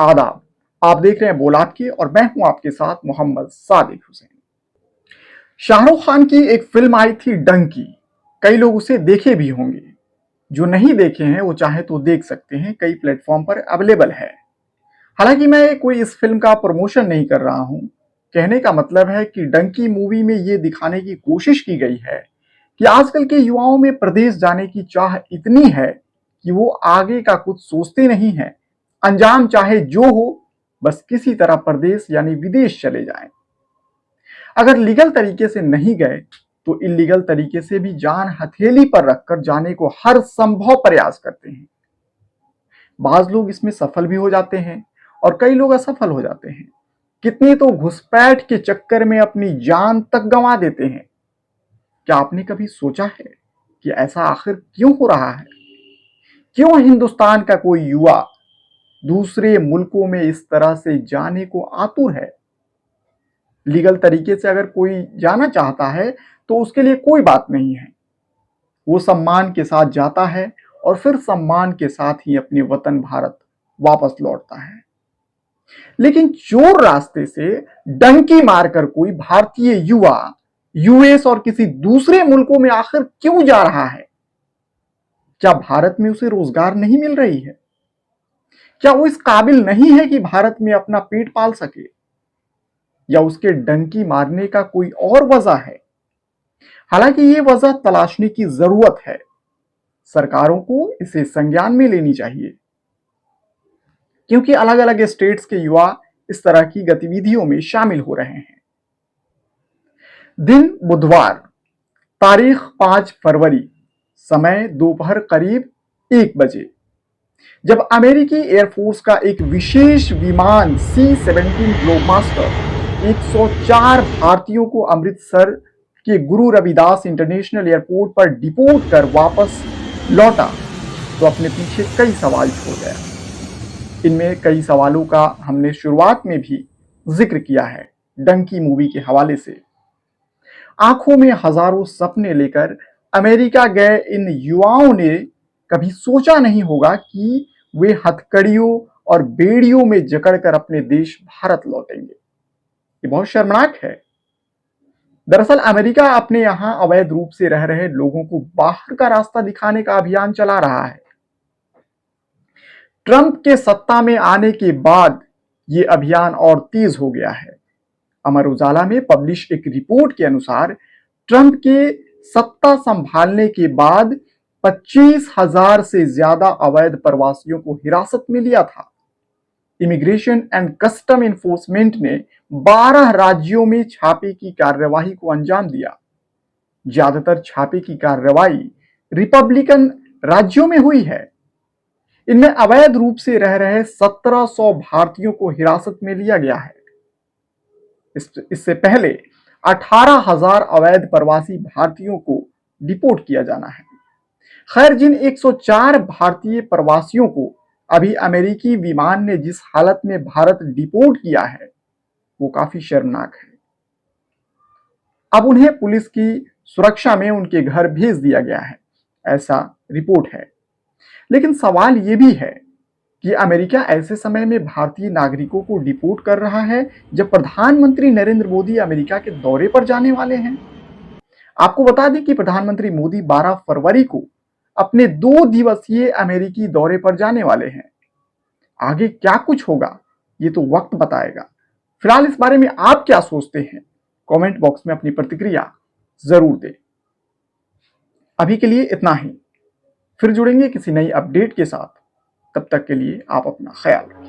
आदाब। आप देख रहे हैं बोलात की और मैं हूं आपके साथ मोहम्मद सादिक हुसैन। शाहरुख खान की एक फिल्म आई थी डंकी। कई लोग उसे देखे भी होंगे। जो नहीं देखे हैं वो चाहे तो देख सकते हैं, कई प्लेटफॉर्म पर अवेलेबल है। हालांकि मैं कोई इस फिल्म का प्रमोशन नहीं कर रहा हूं। कहने का मतलब है कि डंकी मूवी में ये दिखाने की कोशिश की गई है कि आजकल के युवाओं में प्रदेश जाने की चाह इतनी है कि वो आगे का कुछ सोचते नहीं है। अंजाम चाहे जो हो, बस किसी तरह प्रदेश यानी विदेश चले जाएं। अगर लीगल तरीके से नहीं गए तो इलीगल तरीके से भी जान हथेली पर रखकर जाने को हर संभव प्रयास करते हैं। बाज लोग इसमें सफल भी हो जाते हैं और कई लोग असफल हो जाते हैं। कितने तो घुसपैठ के चक्कर में अपनी जान तक गंवा देते हैं। क्या आपने कभी सोचा है कि ऐसा आखिर क्यों हो रहा है? क्यों हिंदुस्तान का कोई युवा दूसरे मुल्कों में इस तरह से जाने को आतुर है? लीगल तरीके से अगर कोई जाना चाहता है तो उसके लिए कोई बात नहीं है। वो सम्मान के साथ जाता है और फिर सम्मान के साथ ही अपने वतन भारत वापस लौटता है। लेकिन चोर रास्ते से डंकी मारकर कोई भारतीय युवा यूएस और किसी दूसरे मुल्कों में आखिर क्यों जा रहा है? क्या भारत में उसे रोजगार नहीं मिल रही है? क्या वो इस काबिल नहीं है कि भारत में अपना पेट पाल सके? या उसके डंकी मारने का कोई और वजह है? हालांकि ये वजह तलाशने की जरूरत है। सरकारों को इसे संज्ञान में लेनी चाहिए, क्योंकि अलग अलग स्टेट्स के युवा इस तरह की गतिविधियों में शामिल हो रहे हैं। दिन बुधवार, तारीख 5 फरवरी, समय दोपहर करीब 1 बजे, जब अमेरिकी एयरफोर्स का एक विशेष विमान C-17 ग्लोबमास्टर 104 भारतीयों को अमृतसर के गुरु रविदास इंटरनेशनल एयरपोर्ट पर डिपोर्ट कर वापस लौटा तो अपने पीछे कई सवाल छोड़ गया। इनमें कई सवालों का हमने शुरुआत में भी जिक्र किया है डंकी मूवी के हवाले से। आंखों में हजारों सपने लेकर अमेरिका गए इन युवाओं ने कभी सोचा नहीं होगा कि वे हथकड़ियों और बेड़ियों में जकड़कर अपने देश भारत लौटेंगे। ये बहुत शर्मनाक है। दरअसल अमेरिका अपने यहां अवैध रूप से रह रहे लोगों को बाहर का रास्ता दिखाने का अभियान चला रहा है। ट्रंप के सत्ता में आने के बाद ये अभियान और तेज हो गया है। अमर उजाला में पब्लिश एक रिपोर्ट के अनुसार ट्रंप के सत्ता संभालने के बाद 25,000 से ज्यादा अवैध प्रवासियों को हिरासत में लिया था। इमिग्रेशन एंड कस्टम इन्फोर्समेंट ने 12 राज्यों में छापे की कार्रवाई को अंजाम दिया। ज्यादातर छापे की कार्रवाई रिपब्लिकन राज्यों में हुई है। इनमें अवैध रूप से रह रहे 1700 भारतीयों को हिरासत में लिया गया है। इससे पहले 18,000 अवैध प्रवासी भारतीयों को डिपोर्ट किया जाना है। खैर, जिन 104 भारतीय प्रवासियों को अभी अमेरिकी विमान ने जिस हालत में भारत डिपोर्ट किया है वो काफी शर्मनाक है। अब उन्हें पुलिस की सुरक्षा में उनके घर भेज दिया गया है, ऐसा रिपोर्ट है। लेकिन सवाल यह भी है कि अमेरिका ऐसे समय में भारतीय नागरिकों को डिपोर्ट कर रहा है जब प्रधानमंत्री नरेंद्र मोदी अमेरिका के दौरे पर जाने वाले हैं। आपको बता दें कि प्रधानमंत्री मोदी 12 फरवरी को अपने 2 दिवसीय अमेरिकी दौरे पर जाने वाले हैं। आगे क्या कुछ होगा ये तो वक्त बताएगा। फिलहाल इस बारे में आप क्या सोचते हैं? कमेंट बॉक्स में अपनी प्रतिक्रिया जरूर दें। अभी के लिए इतना ही। फिर जुड़ेंगे किसी नई अपडेट के साथ। तब तक के लिए आप अपना ख्याल रखें।